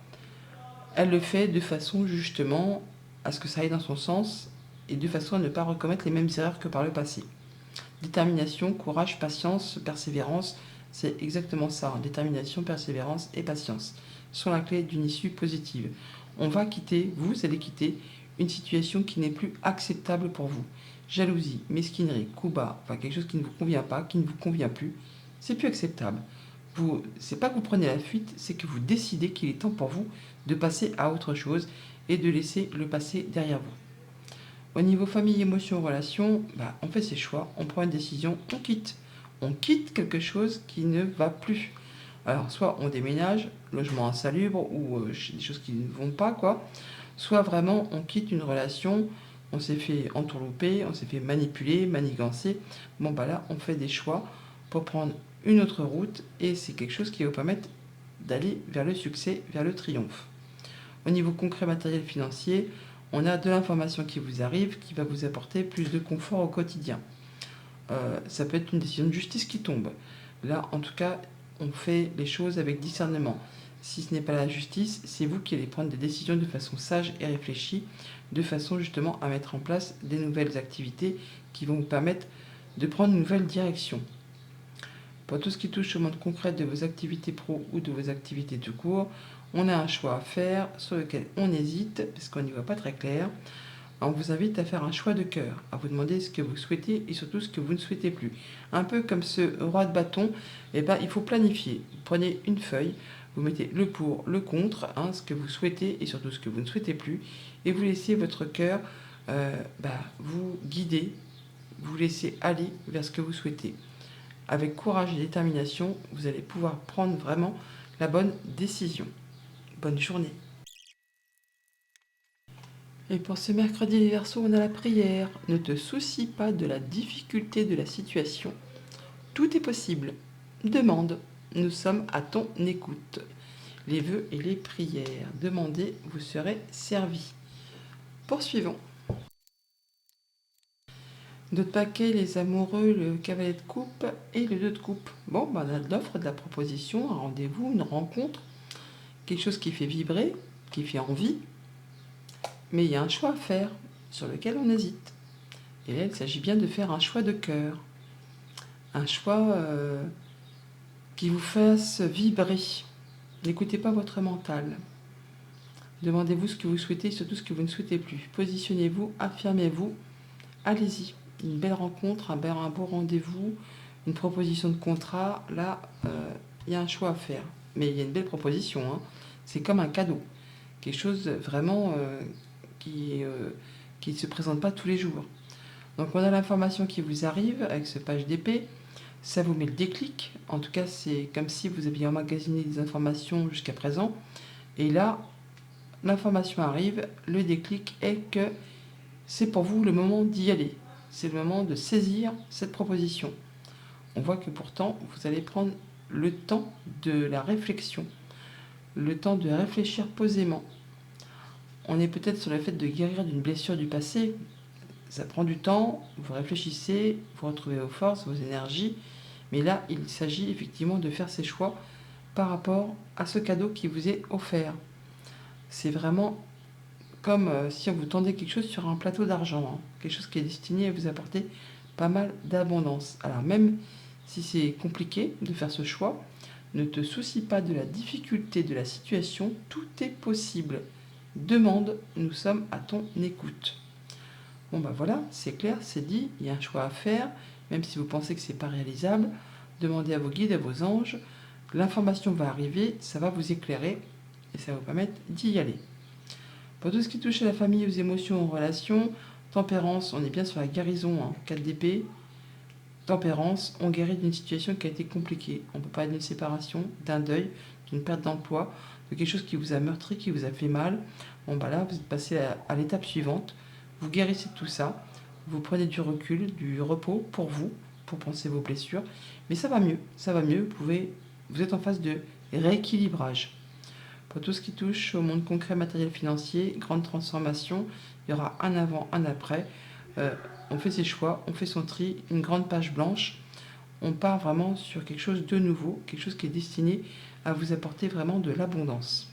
elle le fait de façon justement à ce que ça aille dans son sens et de façon à ne pas recommettre les mêmes erreurs que par le passé. Détermination, courage, patience, persévérance, c'est exactement ça. Détermination, persévérance et patience sont la clé d'une issue positive. On va quitter, vous allez quitter une situation qui n'est plus acceptable pour vous. Jalousie, mesquinerie, coup bas, enfin quelque chose qui ne vous convient pas, qui ne vous convient plus, c'est plus acceptable. C'est pas que vous prenez la fuite, c'est que vous décidez qu'il est temps pour vous de passer à autre chose et de laisser le passé derrière vous. Au niveau famille, émotion, relation, on fait ses choix, on prend une décision, on quitte. On quitte quelque chose qui ne va plus. Alors, soit on déménage, logement insalubre, ou des choses qui ne vont pas, quoi. Soit vraiment on quitte une relation, on s'est fait entourlouper, on s'est fait manipuler, manigancer. Bon, là, on fait des choix pour prendre une autre route, et c'est quelque chose qui va vous permettre d'aller vers le succès, vers le triomphe. Au niveau concret, matériel, financier, on a de l'information qui vous arrive, qui va vous apporter plus de confort au quotidien. Ça peut être une décision de justice qui tombe. Là, en tout cas, on fait les choses avec discernement. Si ce n'est pas la justice, c'est vous qui allez prendre des décisions de façon sage et réfléchie, de façon justement à mettre en place des nouvelles activités qui vont vous permettre de prendre une nouvelle direction. Pour tout ce qui touche au monde concret de vos activités pro ou de vos activités de cours, on a un choix à faire sur lequel on hésite parce qu'on n'y voit pas très clair. On vous invite à faire un choix de cœur, à vous demander ce que vous souhaitez et surtout ce que vous ne souhaitez plus. Un peu comme ce roi de bâton, il faut planifier. Vous prenez une feuille, vous mettez le pour, le contre, ce que vous souhaitez et surtout ce que vous ne souhaitez plus, et vous laissez votre cœur vous guider, vous laisser aller vers ce que vous souhaitez. Avec courage et détermination, vous allez pouvoir prendre vraiment la bonne décision. Bonne journée. Et pour ce mercredi les Verseaux, on a la prière. Ne te soucie pas de la difficulté de la situation. Tout est possible. Demande. Nous sommes à ton écoute. Les vœux et les prières. Demandez, vous serez servi. Poursuivons. D'autres paquets, les amoureux, le cavalier de coupe et le 2 de coupe. Bon, on a de l'offre, de la proposition, un rendez-vous, une rencontre, quelque chose qui fait vibrer, qui fait envie. Mais il y a un choix à faire sur lequel on hésite. Et là, il s'agit bien de faire un choix de cœur. Un choix qui vous fasse vibrer. N'écoutez pas votre mental. Demandez-vous ce que vous souhaitez et surtout ce que vous ne souhaitez plus. Positionnez-vous, affirmez-vous. Allez-y. Une belle rencontre, un beau rendez-vous, une proposition de contrat. Là, il y a un choix à faire. Mais il y a une belle proposition. C'est comme un cadeau. Quelque chose vraiment qui ne se présente pas tous les jours. Donc on a l'information qui vous arrive avec ce page d'épée. Ça vous met le déclic. En tout cas, c'est comme si vous aviez emmagasiné des informations jusqu'à présent. Et là, l'information arrive, le déclic est que c'est pour vous le moment d'y aller. C'est le moment de saisir cette proposition. On voit que pourtant, vous allez prendre le temps de la réflexion, le temps de réfléchir posément. On est peut-être sur le fait de guérir d'une blessure du passé. Ça prend du temps, vous réfléchissez, vous retrouvez vos forces, vos énergies. Mais là, il s'agit effectivement de faire ses choix par rapport à ce cadeau qui vous est offert. C'est vraiment comme si on vous tendait quelque chose sur un plateau d'argent, hein. Quelque chose qui est destiné à vous apporter pas mal d'abondance. Alors même si c'est compliqué de faire ce choix, ne te soucie pas de la difficulté de la situation, tout est possible. Demande, nous sommes à ton écoute. Bon ben voilà, c'est clair, c'est dit, il y a un choix à faire, même si vous pensez que c'est pas réalisable, demandez à vos guides, à vos anges, l'information va arriver, ça va vous éclairer et ça va vous permettre d'y aller. Pour tout ce qui touche à la famille, aux émotions, aux relations, tempérance, on est bien sur la guérison, hein, 4 d'épée. Tempérance, on guérit d'une situation qui a été compliquée. On peut parler d'une séparation, d'un deuil, d'une perte d'emploi, de quelque chose qui vous a meurtri, qui vous a fait mal. Bon bah là, vous êtes passé à l'étape suivante. Vous guérissez de tout ça. Vous prenez du recul, du repos pour vous, pour penser vos blessures. Mais ça va mieux, ça va mieux. Vous êtes en phase de rééquilibrage. Pour tout ce qui touche au monde concret, matériel, financier, grande transformation, il y aura un avant, un après. On fait ses choix, on fait son tri, une grande page blanche. On part vraiment sur quelque chose de nouveau, quelque chose qui est destiné à vous apporter vraiment de l'abondance.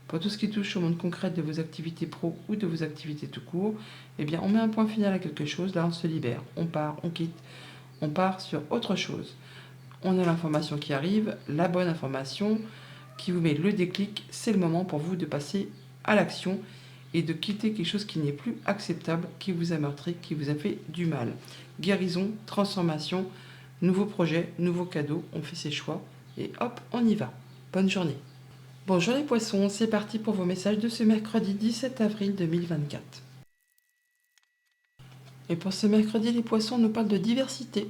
Pour tout ce qui touche au monde concret de vos activités pro ou de vos activités tout court, eh bien on met un point final à quelque chose, là on se libère, on part, on quitte, on part sur autre chose. On a l'information qui arrive, la bonne information qui vous met le déclic, c'est le moment pour vous de passer à l'action et de quitter quelque chose qui n'est plus acceptable, qui vous a meurtri, qui vous a fait du mal. Guérison, transformation, nouveau projet, nouveau cadeau, on fait ses choix et hop, on y va. Bonne journée. Bonjour les poissons, c'est parti pour vos messages de ce mercredi 17 avril 2024. Et pour ce mercredi, les poissons nous parlent de diversité.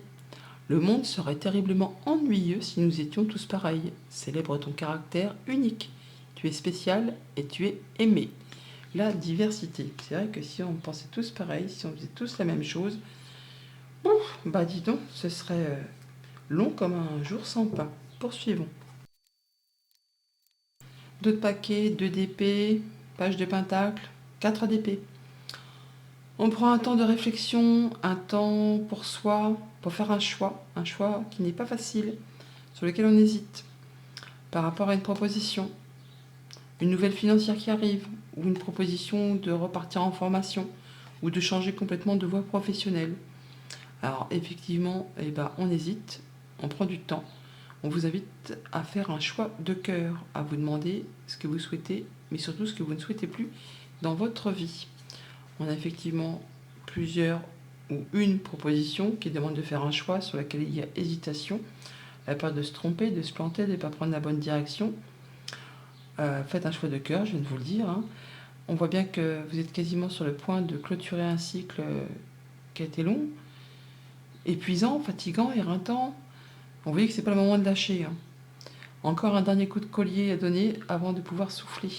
Le monde serait terriblement ennuyeux si nous étions tous pareils. Célèbre ton caractère unique. Tu es spécial et tu es aimé. La diversité. C'est vrai que si on pensait tous pareil, si on faisait tous la même chose, bah dis donc, ce serait long comme un jour sans pain. Poursuivons. 2 de paquets, 2 d'épée, page de pentacle, 4 d'épée. On prend un temps de réflexion, un temps pour soi, pour faire un choix qui n'est pas facile, sur lequel on hésite, par rapport à une proposition, une nouvelle financière qui arrive, ou une proposition de repartir en formation, ou de changer complètement de voie professionnelle. Alors effectivement, on hésite, on prend du temps, on vous invite à faire un choix de cœur, à vous demander ce que vous souhaitez, mais surtout ce que vous ne souhaitez plus dans votre vie. On a effectivement plusieurs ou une proposition qui demande de faire un choix sur laquelle il y a hésitation, la peur de se tromper, de se planter, de ne pas prendre la bonne direction. Faites un choix de cœur, je viens de vous le dire, hein. On voit bien que vous êtes quasiment sur le point de clôturer un cycle qui a été long, épuisant, fatigant, éreintant. On voit que ce n'est pas le moment de lâcher, hein. Encore un dernier coup de collier à donner avant de pouvoir souffler.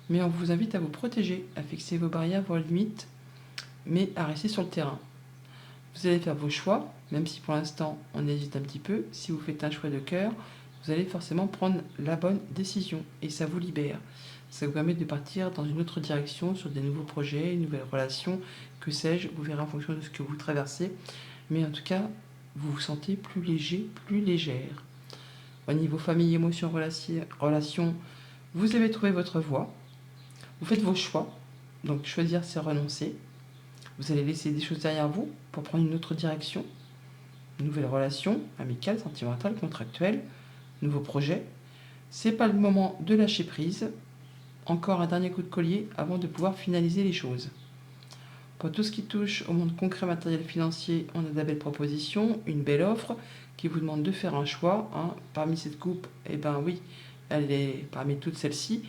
Mais on vous invite à vous protéger, à fixer vos barrières, vos limites, mais à rester sur le terrain. Vous allez faire vos choix, même si pour l'instant on hésite un petit peu. Si vous faites un choix de cœur, vous allez forcément prendre la bonne décision et ça vous libère. Ça vous permet de partir dans une autre direction, sur des nouveaux projets, une nouvelle relation, que sais-je, vous verrez en fonction de ce que vous traversez. Mais en tout cas, vous vous sentez plus léger, plus légère. Au niveau famille, émotions, relations, vous avez trouvé votre voie. Vous faites vos choix, donc choisir c'est renoncer. Vous allez laisser des choses derrière vous pour prendre une autre direction. Une nouvelle relation, amicale, sentimentale, contractuelle, nouveau projet. C'est pas le moment de lâcher prise. Encore un dernier coup de collier avant de pouvoir finaliser les choses. Pour tout ce qui touche au monde concret, matériel, financier, on a de belles propositions, une belle offre qui vous demande de faire un choix, hein. Parmi cette coupe, oui, elle est parmi toutes celles-ci.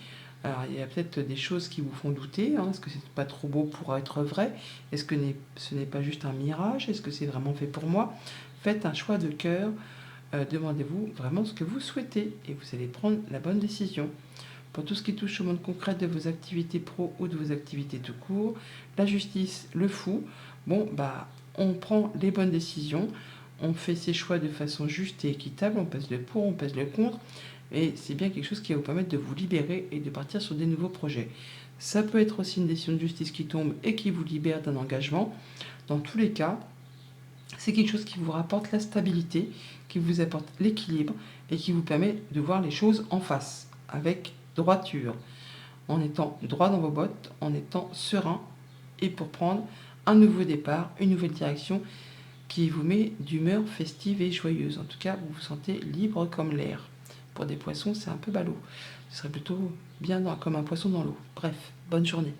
Alors, il y a peut-être des choses qui vous font douter, hein. Est-ce que c'est pas trop beau pour être vrai? Est-ce que ce n'est pas juste un mirage? Est-ce que c'est vraiment fait pour moi? Faites un choix de cœur. Demandez-vous vraiment ce que vous souhaitez et vous allez prendre la bonne décision. Pour tout ce qui touche au monde concret de vos activités pro ou de vos activités tout court, la justice, le fou. Bon, on prend les bonnes décisions, on fait ses choix de façon juste et équitable, on pèse le pour, on pèse le contre, et c'est bien quelque chose qui va vous permettre de vous libérer et de partir sur des nouveaux projets. Ça peut être aussi une décision de justice qui tombe et qui vous libère d'un engagement. Dans tous les cas, c'est quelque chose qui vous rapporte la stabilité, qui vous apporte l'équilibre et qui vous permet de voir les choses en face, avec droiture, en étant droit dans vos bottes, en étant serein et pour prendre un nouveau départ, une nouvelle direction qui vous met d'humeur festive et joyeuse. En tout cas, vous vous sentez libre comme l'air. Pour des poissons, c'est un peu ballot. Ce serait plutôt bien comme un poisson dans l'eau. Bref, bonne journée.